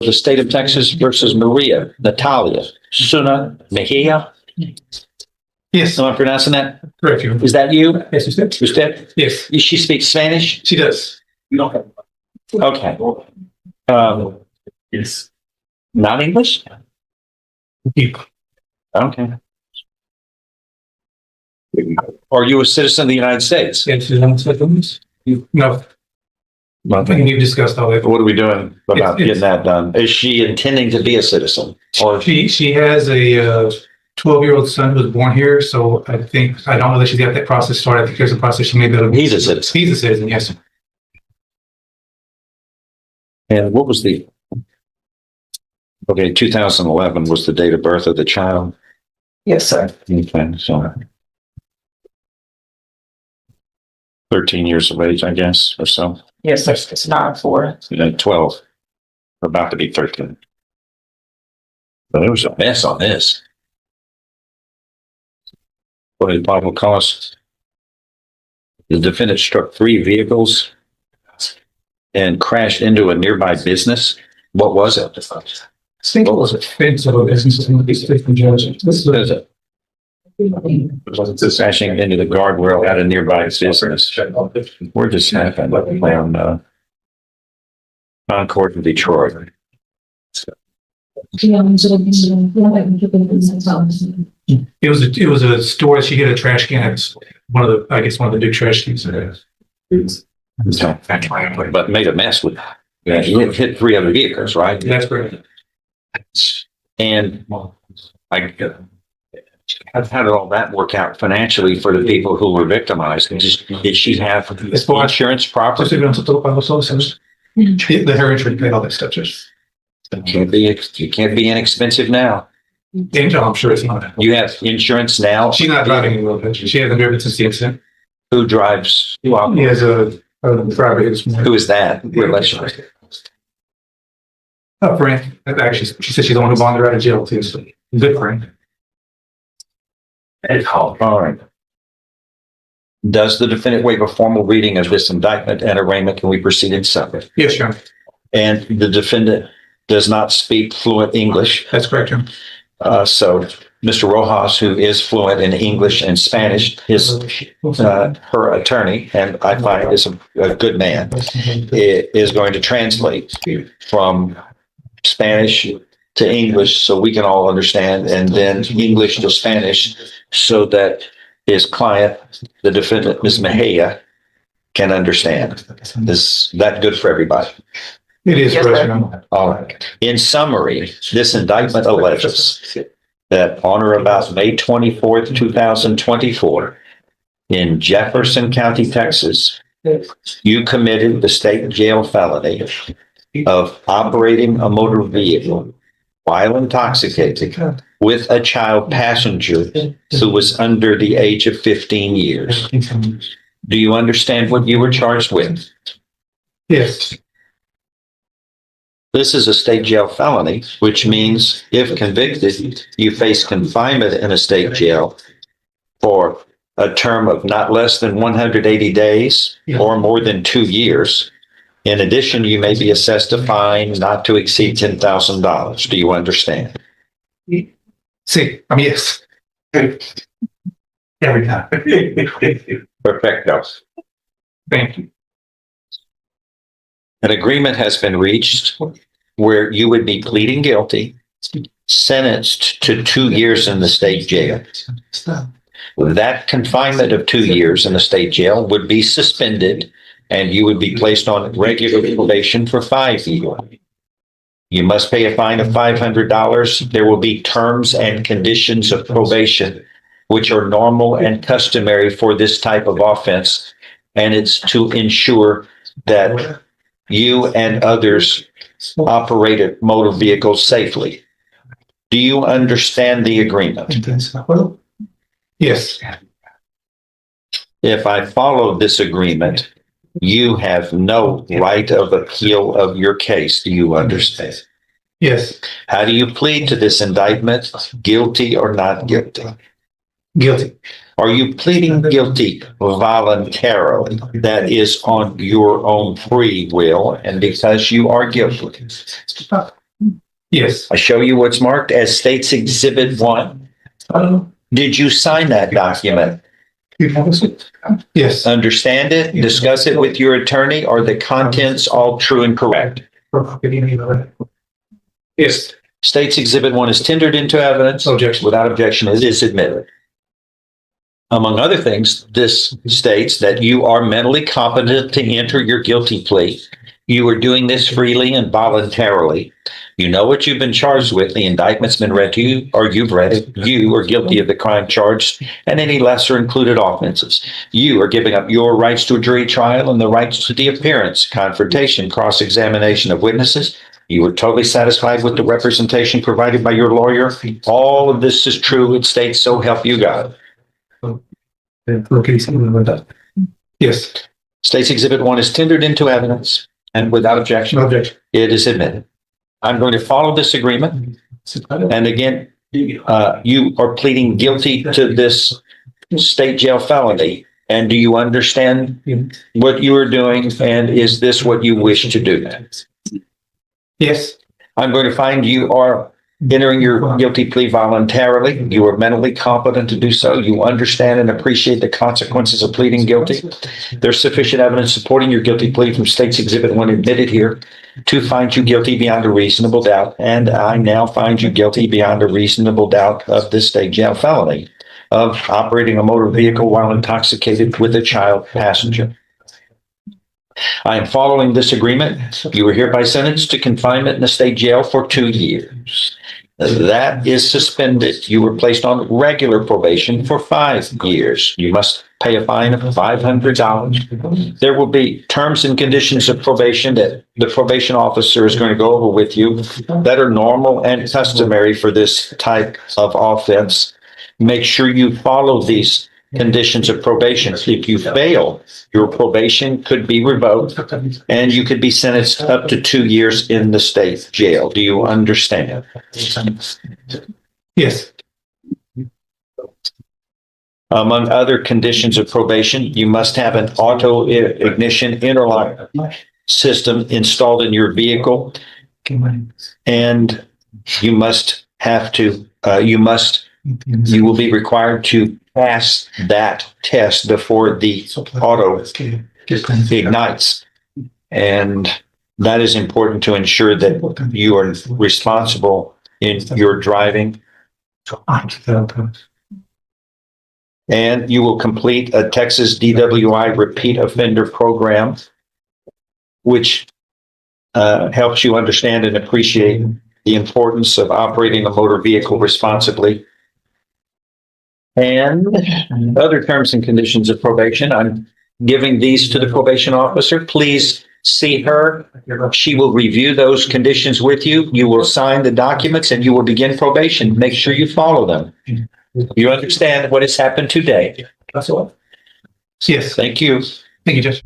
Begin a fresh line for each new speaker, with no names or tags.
The state of Texas versus Maria Natalia Suna Mejia.
Yes,
Am I pronouncing that?
correct. You.
Is that you?
Yes, you said.
Usted?
Yes,
She speaks Spanish?
she does.
Okay.
Yes.
Not English?
You.
Okay. Are you a citizen of the United States?
Yes, no,
Okay.
we've discussed all that.
What are we doing about
It's-
getting that done? Is she intending to be a citizen? Or
She has a 12-year-old son who was born here, so I don't know that she's got that process started. I think there's a process she may be able to.
he's a citizen?
He's a citizen, yes.
And what was the, okay, 2011 was the date of birth of the child.
Yes, sir.
Okay, so 13 years of age, I guess, or so.
Yes, sir. It's 9-4.
12, about to be 13. But it was a mess on this. What did probable cause? The defendant struck 3 vehicles and crashed into a nearby business. What was it?
I think it was a fence of a business in the district judge. This
What is
is
it? Crashing into the guardrail at a nearby business. Where does this happen? On Concord in Detroit.
It was a store. She hit a trash can. It's one of the big trash cans there.
But made a mess with, yeah, he hit 3 other vehicles, right?
That's correct.
And how did all that work out financially for the people who were victimized? Did she have insurance property?
The her insurance paid all that stuff. Just.
You can't be inexpensive now.
Angel, I'm sure it's not.
You have insurance now.
She's not driving anymore. She hasn't driven since the incident.
Who drives?
He has a driver here this morning.
Who is that? Relation?
A friend. Actually, she said she's the one who bonded her out of jail too. So good friend.
All right. Does the defendant waive a formal reading of this indictment and arraignment? Can we proceed in separate?
Yes, Your Honor.
And the defendant does not speak fluent English.
That's correct, Your Honor.
So Mr. Rojas, who is fluent in English and Spanish, her attorney, and I find is a good man, is going to translate from Spanish to English so we can all understand, and then English to Spanish so that his client, the defendant, Ms. Mejia, can understand. Is that good for everybody?
It is,
Yes,
Your
sir.
Honor.
All right. In summary, this indictment alleges that on or about May 24th, 2024, in Jefferson County, Texas, you committed the state jail felony of operating a motor vehicle while intoxicated with a child passenger who was under the age of 15 years. Do you understand what you were charged with?
Yes.
This is a state jail felony, which means if convicted, you face confinement in a state jail for a term of not less than 180 days or more than 2 years. In addition, you may be assessed a fine not to exceed $10,000. Do you understand?
See, yes. Every time.
Perfecto.
Thank you.
An agreement has been reached where you would be pleading guilty, sentenced to 2 years in the state jail. That confinement of 2 years in the state jail would be suspended and you would be placed on regular probation for 5 years. You must pay a fine of $500. There will be terms and conditions of probation, which are normal and customary for this type of offense. And it's to ensure that you and others operate motor vehicles safely. Do you understand the agreement?
Yes.
If I follow this agreement, you have no right of appeal of your case. Do you understand?
Yes.
How do you plead to this indictment? Guilty or not guilty?
Guilty.
Are you pleading guilty voluntarily? That is on your own free will and because you are guilty.
Yes.
I show you what's marked as State's Exhibit 1. Did you sign that document?
Yes.
Understand it? Discuss it with your attorney? Are the contents all true and correct?
Yes.
State's Exhibit 1 is tendered into evidence.
Objection.
Without objection, it is admitted. Among other things, this states that you are mentally competent to enter your guilty plea. You are doing this freely and voluntarily. You know what you've been charged with. The indictment's been read to you, or you've read it. You are guilty of the crime charged and any lesser included offenses. You are giving up your rights to a jury trial and the rights to the appearance, confrontation, cross-examination of witnesses. You were totally satisfied with the representation provided by your lawyer. All of this is true. It states, so help you God.
Yes.
State's Exhibit 1 is tendered into evidence and without objection,
Objection.
it is admitted. I'm going to follow this agreement. And again, you are pleading guilty to this state jail felony. And do you understand what you are doing? And is this what you wish to do?
Yes.
I'm going to find you are entering your guilty plea voluntarily. You are mentally competent to do so. You understand and appreciate the consequences of pleading guilty. There's sufficient evidence supporting your guilty plea from State's Exhibit 1 admitted here to find you guilty beyond a reasonable doubt. And I now find you guilty beyond a reasonable doubt of this state jail felony of operating a motor vehicle while intoxicated with a child passenger. I am following this agreement. You are hereby sentenced to confinement in the state jail for 2 years. That is suspended. You were placed on regular probation for 5 years. You must pay a fine of $500. There will be terms and conditions of probation that the probation officer is going to go over with you that are normal and customary for this type of offense. Make sure you follow these conditions of probation. If you fail, your probation could be revoked and you could be sentenced up to 2 years in the state jail. Do you understand?
Yes.
Among other conditions of probation, you must have an auto ignition interlock system installed in your vehicle, and you will be required to pass that test before the auto ignites. And that is important to ensure that you are responsible in your driving. And you will complete a Texas DWI repeat offender program, which helps you understand and appreciate the importance of operating a motor vehicle responsibly. And other terms and conditions of probation. I'm giving these to the probation officer. Please see her. She will review those conditions with you. You will sign the documents and you will begin probation. Make sure you follow them. You understand what has happened today.
Yes.
Thank you.
Thank you, Judge.